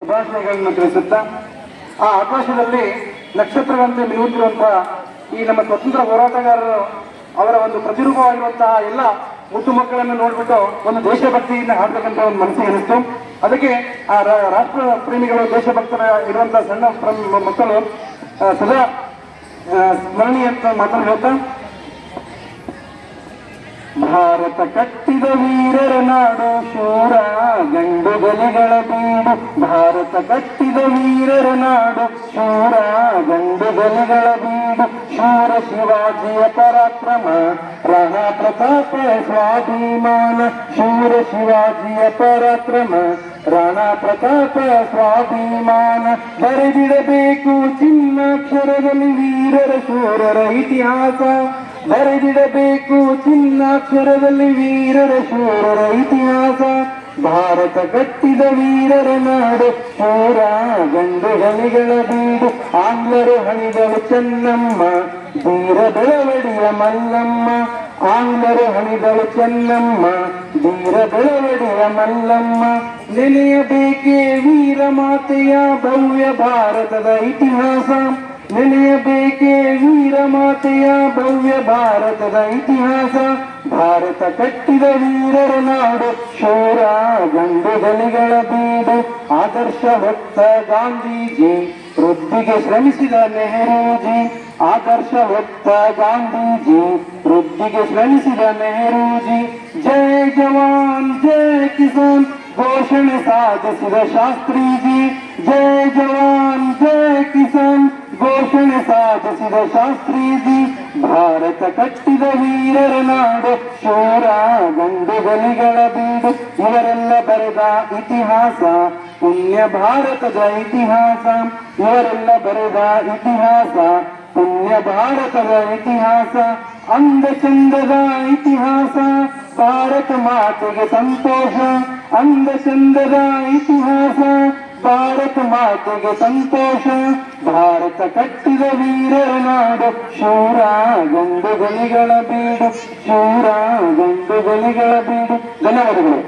ಶುಭಾಶಯಗಳನ್ನು ತಿಳಿಸುತ್ತಾ ಆ ಆಕಾಶದಲ್ಲಿ ನಕ್ಷತ್ರವಂತೆ ಮಿನುಗುತ್ತಿರುವಂತಹ ಈ ನಮ್ಮ ಸ್ವತಂತ್ರ ಹೋರಾಟಗಾರರು ಅವರ ಒಂದು ಪ್ರತಿರೂಪವಾಗಿರುವಂತಹ ಎಲ್ಲ ಮುದ್ದು ಮಕ್ಕಳನ್ನು ನೋಡ್ಬಿಟ್ಟು ಒಂದು ದೇಶಭಕ್ತಿಯಿಂದ ಹಾಡ್ಬೇಕಂತ ಒಂದು ಮನಸ್ಸಿಗೆ ಅನಿಸ್ತು. ಅದಕ್ಕೆ ಆ ರಾಷ್ಟ್ರ ಪ್ರೇಮಿಗಳು ದೇಶಭಕ್ತರ ಇರುವಂತಹ ಸಣ್ಣ ಮಕ್ಕಳು ಸದಾ ಸ್ಮರಣೀಯ ಅಂತ ಮಾತನ್ನು ಹೇಳ್ತಾ, ಭಾರತ ಕಟ್ಟಿದ ವೀರರ ನಾಡು ಶೂರ ಗಂಡುಗಲಿಗಳ ಬೀಡು, ಭಾರತ ಕಟ್ಟಿದ ವೀರರ ನಾಡು ಶೂರ ಗಂಡುಗಲಿಗಳ ಬೀಡು, ಶೂರ ಶಿವಾಜಿಯ ಪರಾಕ್ರಮ ರಾಣಾ ಪ್ರತಾಪ ಸ್ವಾಭಿಮಾನ, ಶೂರ ಶಿವಾಜಿಯ ಪರಾಕ್ರಮ ರಾಣಾ ಪ್ರತಾಪ ಸ್ವಾಭಿಮಾನ, ಬರೆದಿಡಬೇಕು ಚಿನ್ನಾಕ್ಷರದಲ್ಲಿ ವೀರರ ಶೂರರ ಇತಿಹಾಸ, ಬರೆದಿಡಬೇಕು ಚಿನ್ನಾಕ್ಷರದಲ್ಲಿ ವೀರರ ಶೂರರ ಇತಿಹಾಸ, ಭಾರತ ಕಟ್ಟಿದ ವೀರರ ನಾಡು ಶೂರ ಗಂಡುಗಲಿಗಳ ಬೀಡು, ಆಂಗ್ಲರು ಹಣಿದಳು ಚೆನ್ನಮ್ಮ ಧೀರ ಬೆಳವಡಿಯ ಮಲ್ಲಮ್ಮ, ಆಂಗ್ಲರು ಹಣಿದಳು ಚೆನ್ನಮ್ಮ ಧೀರ ಬೆಳವಡಿಯ ಮಲ್ಲಮ್ಮ, ನೆನೆಯಬೇಕೇ ವೀರ ಮಾತೆಯ ಭವ್ಯ ಭಾರತದ ಇತಿಹಾಸ, ನೆನೆಯಬೇಕೇ ವೀರ ಮಾತೆಯ ಭವ್ಯ ಭಾರತದ ಇತಿಹಾಸ, ಭಾರತ ಕಟ್ಟಿದ ವೀರರ ನಾಡು ಶೂರ ಗಂಡುಗಲಿಗಳ ಬೀಡು, ಆದರ್ಶ ಹೊತ್ತ ಗಾಂಧೀಜಿ ವೃದ್ಧಿಗೆ ಶ್ರಮಿಸಿದ ನೆಹರೂಜಿ, ಆದರ್ಶ ಹೊತ್ತ ಗಾಂಧೀಜಿ ವೃದ್ಧಿಗೆ ಶ್ರಮಿಸಿದ ನೆಹರೂಜಿ, ಜೈ ಜವಾನ್ ಜೈ ಕಿಸಾನ್ ಘೋಷಣೆ ಸಾಧಿಸಿದ ಶಾಸ್ತ್ರೀಜಿ, ಜೈ ಜವಾನ್ ಜೈ ಕಿಸಾನ್ ಘೋಷಣೆ ಸಾಧಿಸಿದ ಶಾಸ್ತ್ರೀಜಿ, ಭಾರತ ಕಟ್ಟಿದ ವೀರರ ನಾಡು ಶೂರ ಗಂಡುಗಲಿಗಳ ಬೀಡು, ಇವರೆಲ್ಲ ಬರೆದ ಇತಿಹಾಸ ಪುಣ್ಯ ಭಾರತದ ಇತಿಹಾಸ, ಇವರೆಲ್ಲ ಬರೆದ ಇತಿಹಾಸ ಪುಣ್ಯ ಭಾರತದ ಇತಿಹಾಸ, ಅಂದ ಚಂದದ ಇತಿಹಾಸ ಭಾರತ ಮಾತೆಗೆ ಸಂತೋಷ, ಅಂದ ಚಂದದ ಇತಿಹಾಸ ಭಾರತ ಮಾತೆಗೆ ಸಂತೋಷ, ಭಾರತ ಕಟ್ಟಿದ ವೀರರ ನಾಡು ಶೂರ ಗಂಡುಗಲಿಗಳ ಬೀಡು, ಶೂರ ಗಂಡುಗಲಿಗಳ ಬೀಡು. ಧನ್ಯವಾದಗಳು.